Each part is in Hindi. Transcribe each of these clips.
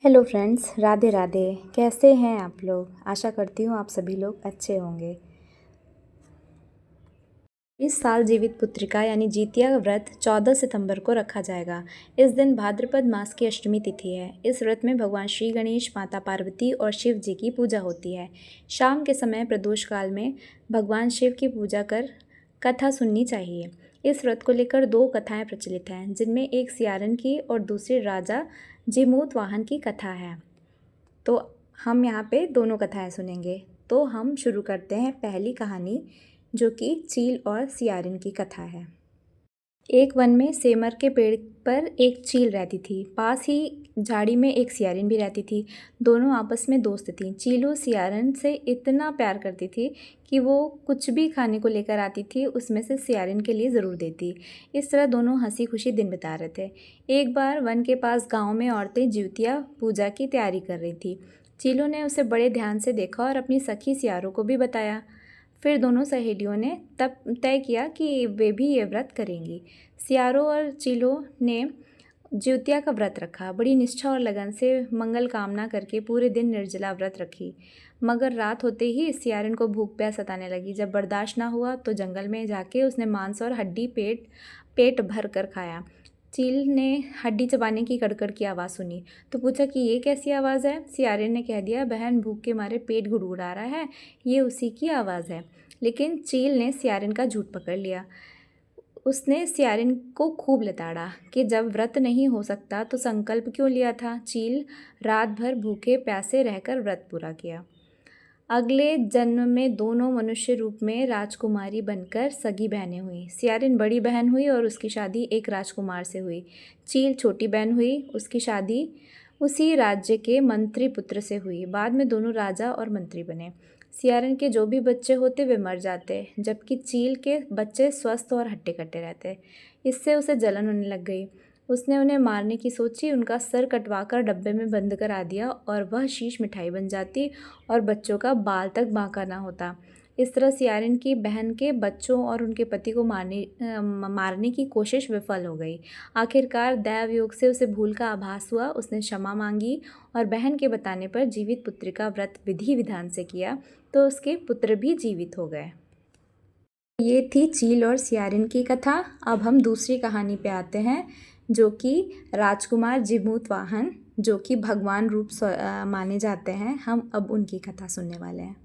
Hello friends, Radhe Radhe. कैसे हैं आप लोग? आशा करती हूँ आप सभी लोग अच्छे होंगे। इस साल जीवित पुत्रिका यानी जितिया व्रत 14 सितंबर को रखा जाएगा। इस दिन भाद्रपद मास की अष्टमी तिथि है। इस व्रत में भगवान श्री गणेश, माता पार्वती और शिव जी की पूजा होती है। शाम के समय प्रदोष काल में भगवान शिव की पूजा कर कथा सुननी चाहिए। इस व्रत को लेकर दो कथाएं प्रचलित हैं, जिनमें एक सियारन की और दूसरी राजा जीमूत वाहन की कथा है। तो हम यहाँ पे दोनों कथाएं सुनेंगे। तो हम शुरू करते हैं पहली कहानी, जो कि चील और सियारिन की कथा है। एक वन में सेमर के पेड़ पर एक चील रहती थी। पास ही झाड़ी में एक सियारिन भी रहती थी। दोनों आपस में दोस्त थीं। चीलू सियारिन से इतना प्यार करती थी कि वो कुछ भी खाने को लेकर आती थी, उसमें से सियारिन के लिए ज़रूर देती। इस तरह दोनों हंसी खुशी दिन बिता रहे थे। एक बार वन के पास गांव में औरतें जिउतिया पूजा की तैयारी कर रही थी। चीलू ने उसे बड़े ध्यान से देखा और अपनी सखी सियारों को भी बताया। फिर दोनों सहेलियों ने तब तय किया कि वे भी ये व्रत करेंगी। सियारों और चीलों ने जिउतिया का व्रत रखा। बड़ी निष्ठा और लगन से मंगल कामना करके पूरे दिन निर्जला व्रत रखी। मगर रात होते ही सियारिन को भूख प्यास सताने लगी। जब बर्दाश्त ना हुआ तो जंगल में जाके उसने मांस और हड्डी पेट भर कर खाया। चील ने हड्डी चबाने की कड़कड़ की आवाज़ सुनी तो पूछा कि ये कैसी आवाज़ है। सियारिन ने कह दिया, बहन भूख के मारे पेट गुड़गुड़ा रहा है, ये उसी की आवाज़ है। लेकिन चील ने सियारिन का झूठ पकड़ लिया। उसने सियारिन को खूब लताड़ा कि जब व्रत नहीं हो सकता तो संकल्प क्यों लिया था। चील रात भर भूखे प्यासे रहकर व्रत पूरा किया। अगले जन्म में दोनों मनुष्य रूप में राजकुमारी बनकर सगी बहनें हुई। सियारिन बड़ी बहन हुई और उसकी शादी एक राजकुमार से हुई। चील छोटी बहन हुई, उसकी शादी उसी राज्य के मंत्री पुत्र से हुई। बाद में दोनों राजा और मंत्री बने। सियारिन के जो भी बच्चे होते वे मर जाते, जबकि चील के बच्चे स्वस्थ और हट्टे कट्टे रहते। इससे उसे जलन होने लग गई। उसने उन्हें मारने की सोची, उनका सर कटवाकर डब्बे में बंद करा दिया और वह शीश मिठाई बन जाती और बच्चों का बाल तक बांका ना होता। इस तरह सियारिन की बहन के बच्चों और उनके पति को मारने की कोशिश विफल हो गई। आखिरकार दैव योग से उसे भूल का आभास हुआ। उसने क्षमा मांगी और बहन के बताने पर जीवित पुत्री का व्रत विधि विधान से किया तो उसके पुत्र भी जीवित हो गए। ये थी चील और सियारिन की कथा। अब हम दूसरी कहानी पे आते हैं, जो कि राजकुमार जीमूत वाहन, जो कि भगवान रूप माने जाते हैं। हम अब उनकी कथा सुनने वाले हैं।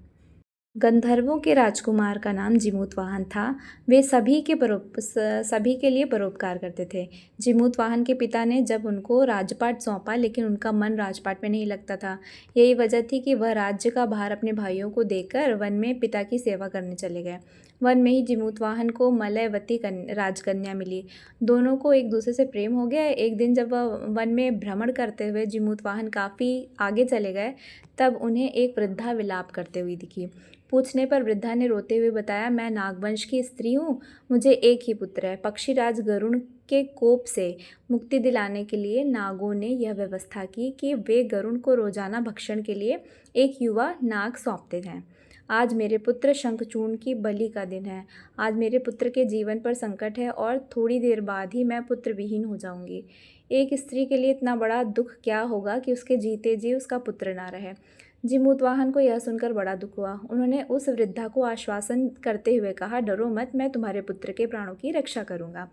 गंधर्वों के राजकुमार का नाम जीमूत वाहन था। वे सभी के लिए परोपकार करते थे। जीमूत वाहन के पिता ने जब उनको राजपाट सौंपा, लेकिन उनका मन राजपाट में नहीं लगता था। यही वजह थी कि वह राज्य का भार अपने भाइयों को देकर वन में पिता की सेवा करने चले गए। वन में ही जीमूत वाहन को मलयवती राजकन्या मिली। दोनों को एक दूसरे से प्रेम हो गया। एक दिन जब वह वन में भ्रमण करते हुए जीमूत वाहन काफ़ी आगे चले गए, तब उन्हें एक वृद्धा विलाप करते हुए दिखी। पूछने पर वृद्धा ने रोते हुए बताया, मैं नागवंश की स्त्री हूँ। मुझे एक ही पुत्र है। पक्षीराज गरुण के कोप से मुक्ति दिलाने के लिए नागों ने यह व्यवस्था की कि वे गरुण को रोजाना भक्षण के लिए एक युवा नाग सौंपते हैं। आज मेरे पुत्र शंखचूर्ण की बलि का दिन है। आज मेरे पुत्र के जीवन पर संकट है और थोड़ी देर बाद ही मैं पुत्र विहीन हो जाऊंगी। एक स्त्री के लिए इतना बड़ा दुख क्या होगा कि उसके जीते जी उसका पुत्र ना रहे। जीमूत वाहन को यह सुनकर बड़ा दुख हुआ। उन्होंने उस वृद्धा को आश्वासन करते हुए कहा, डरो मत, मैं तुम्हारे पुत्र के प्राणों की रक्षा करूंगा।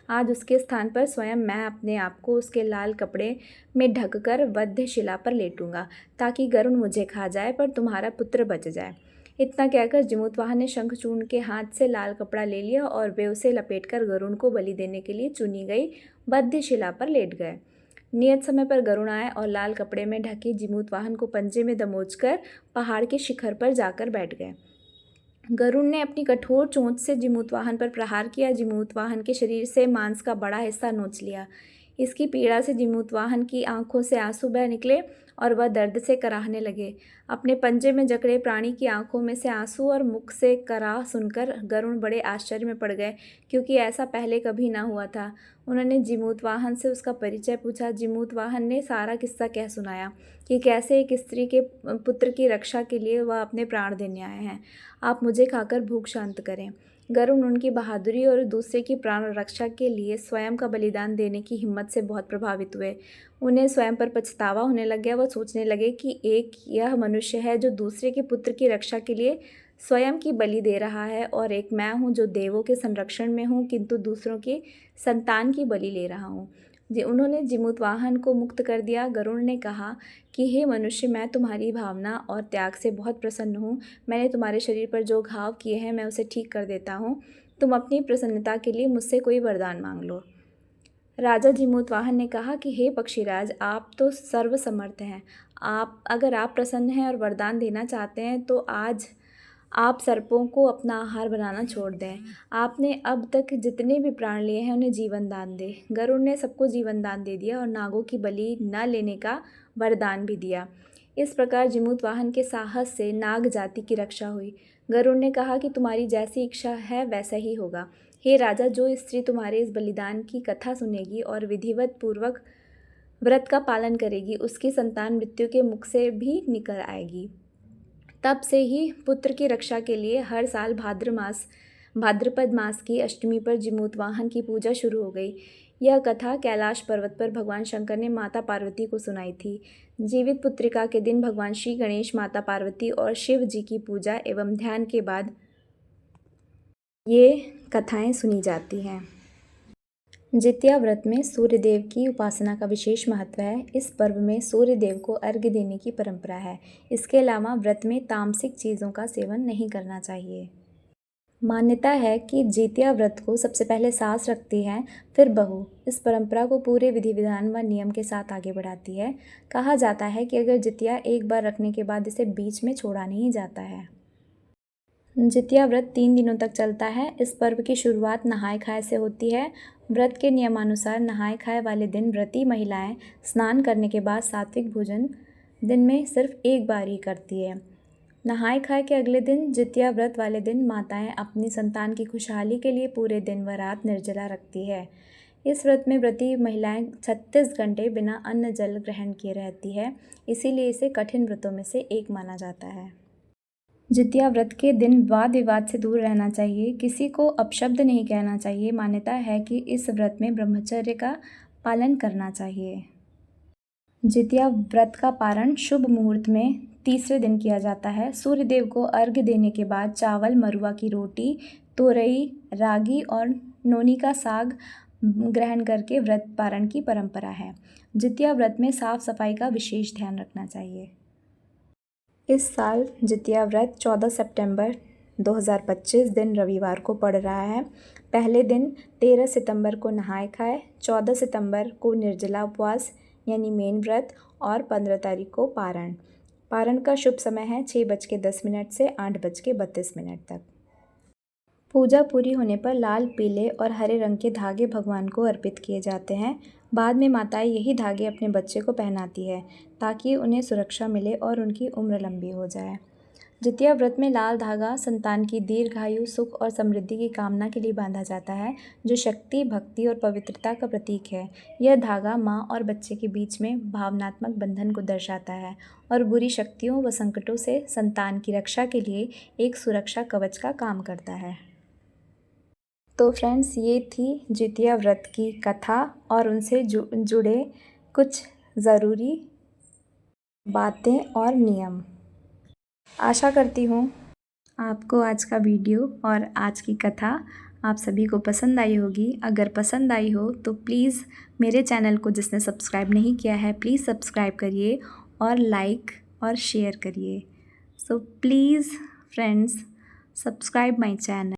आज उसके स्थान पर स्वयं मैं अपने आप को उसके लाल कपड़े में ढककर वध्य शिला पर लेटूंगा, ताकि गरुण मुझे खा जाए पर तुम्हारा पुत्र बच जाए। इतना कहकर जीमूत वाहन ने शंखचूर्ण के हाथ से लाल कपड़ा ले लिया और वे उसे लपेटकर गरुण को बलि देने के लिए चुनी गई वध्य शिला पर लेट गए। नियत समय पर गरुण आए और लाल कपड़े में ढके जीमूत वाहन को पंजे में दबोचकर पहाड़ के शिखर पर जाकर बैठ गए। गरुण ने अपनी कठोर चोंच से जीमूत वाहन पर प्रहार किया। जीमूत वाहन के शरीर से मांस का बड़ा हिस्सा नोच लिया। इसकी पीड़ा से जीमूत वाहन की आंखों से आंसू बह निकले और वह दर्द से कराहने लगे। अपने पंजे में जकड़े प्राणी की आंखों में से आंसू और मुख से कराह सुनकर गरुण बड़े आश्चर्य में पड़ गए, क्योंकि ऐसा पहले कभी ना हुआ था। उन्होंने जीमूत वाहन से उसका परिचय पूछा। जीमूत वाहन ने सारा किस्सा कह सुनाया कि कैसे एक स्त्री के पुत्र की रक्षा के लिए वह अपने प्राण देने आए हैं। आप मुझे खाकर भूख शांत करें। गरुड़ उनकी बहादुरी और दूसरे की प्राण रक्षा के लिए स्वयं का बलिदान देने की हिम्मत से बहुत प्रभावित हुए। उन्हें स्वयं पर पछतावा होने लग गया। वह सोचने लगे कि एक यह मनुष्य है जो दूसरे के पुत्र की रक्षा के लिए स्वयं की बलि दे रहा है, और एक मैं हूँ जो देवों के संरक्षण में हूँ किंतु दूसरों की संतान की बलि ले रहा हूँ। उन्होंने जीमूतवाहन को मुक्त कर दिया। गरुड़ ने कहा कि हे मनुष्य, मैं तुम्हारी भावना और त्याग से बहुत प्रसन्न हूँ। मैंने तुम्हारे शरीर पर जो घाव किए हैं मैं उसे ठीक कर देता हूँ। तुम अपनी प्रसन्नता के लिए मुझसे कोई वरदान मांग लो। राजा जीमूतवाहन ने कहा कि हे पक्षीराज, आप तो सर्वसमर्थ हैं। अगर आप प्रसन्न हैं और वरदान देना चाहते हैं तो आज आप सर्पों को अपना आहार बनाना छोड़ दें। आपने अब तक जितने भी प्राण लिए हैं उन्हें जीवन दान दें। गरुड़ ने सबको जीवन दान दे दिया और नागों की बलि न लेने का वरदान भी दिया। इस प्रकार जीमूतवाहन के साहस से नाग जाति की रक्षा हुई। गरुड़ ने कहा कि तुम्हारी जैसी इच्छा है वैसा ही होगा। हे राजा, जो स्त्री तुम्हारे इस बलिदान की कथा सुनेगी और विधिवत पूर्वक व्रत का पालन करेगी, उसकी संतान मृत्यु के मुख से भी निकल आएगी। तब से ही पुत्र की रक्षा के लिए हर साल भाद्रपद मास की अष्टमी पर जीमूतवाहन की पूजा शुरू हो गई। यह कथा कैलाश पर्वत पर भगवान शंकर ने माता पार्वती को सुनाई थी। जीवित पुत्रिका के दिन भगवान श्री गणेश, माता पार्वती और शिव जी की पूजा एवं ध्यान के बाद ये कथाएं सुनी जाती हैं। जितिया व्रत में सूर्यदेव की उपासना का विशेष महत्व है। इस पर्व में सूर्यदेव को अर्घ्य देने की परंपरा है। इसके अलावा व्रत में तामसिक चीज़ों का सेवन नहीं करना चाहिए। मान्यता है कि जितिया व्रत को सबसे पहले सास रखती है, फिर बहू। इस परंपरा को पूरे विधि विधान व नियम के साथ आगे बढ़ाती है। कहा जाता है कि अगर जितिया एक बार रखने के बाद इसे बीच में छोड़ा नहीं जाता है। जितिया व्रत 3 दिनों तक चलता है। इस पर्व की शुरुआत नहाय खाए से होती है। व्रत के नियमानुसार नहाय खाए वाले दिन व्रती महिलाएं स्नान करने के बाद सात्विक भोजन दिन में सिर्फ एक बार ही करती है। नहाय खाए के अगले दिन जितिया व्रत वाले दिन माताएं अपनी संतान की खुशहाली के लिए पूरे दिन व रात निर्जला रखती है। इस व्रत में व्रती महिलाएं 36 घंटे बिना अन्न जल ग्रहण किए रहती है, इसीलिए इसे कठिन व्रतों में से एक माना जाता है। जितिया व्रत के दिन वाद विवाद से दूर रहना चाहिए। किसी को अपशब्द नहीं कहना चाहिए। मान्यता है कि इस व्रत में ब्रह्मचर्य का पालन करना चाहिए। जितिया व्रत का पारण शुभ मुहूर्त में तीसरे दिन किया जाता है। सूर्यदेव को अर्घ्य देने के बाद चावल, मरुआ की रोटी, तोरई, रागी और नोनी का साग ग्रहण करके व्रत पारण की परंपरा है। जितिया व्रत में साफ सफाई का विशेष ध्यान रखना चाहिए। इस साल जितिया व्रत 14 सितंबर 2025 दिन रविवार को पड़ रहा है। पहले दिन 13 सितंबर को नहाय खाए, 14 सितंबर को निर्जला उपवास यानी मेन व्रत और 15 तारीख को पारण। पारण का शुभ समय है 6:10 से 8:32 तक। पूजा पूरी होने पर लाल, पीले और हरे रंग के धागे भगवान को अर्पित किए जाते हैं। बाद में माताएं यही धागे अपने बच्चे को पहनाती है ताकि उन्हें सुरक्षा मिले और उनकी उम्र लंबी हो जाए। जितिया व्रत में लाल धागा संतान की दीर्घायु, सुख और समृद्धि की कामना के लिए बांधा जाता है, जो शक्ति, भक्ति और पवित्रता का प्रतीक है। यह धागा माँ और बच्चे के बीच में भावनात्मक बंधन को दर्शाता है और बुरी शक्तियों व संकटों से संतान की रक्षा के लिए एक सुरक्षा कवच का काम करता है। तो फ्रेंड्स, ये थी जितिया व्रत की कथा और उनसे जुड़े कुछ ज़रूरी बातें और नियम। आशा करती हूँ आपको आज का वीडियो और आज की कथा आप सभी को पसंद आई होगी। अगर पसंद आई हो तो प्लीज़ मेरे चैनल को जिसने सब्सक्राइब नहीं किया है प्लीज़ सब्सक्राइब करिए और लाइक और शेयर करिए। So please friends, subscribe my channel.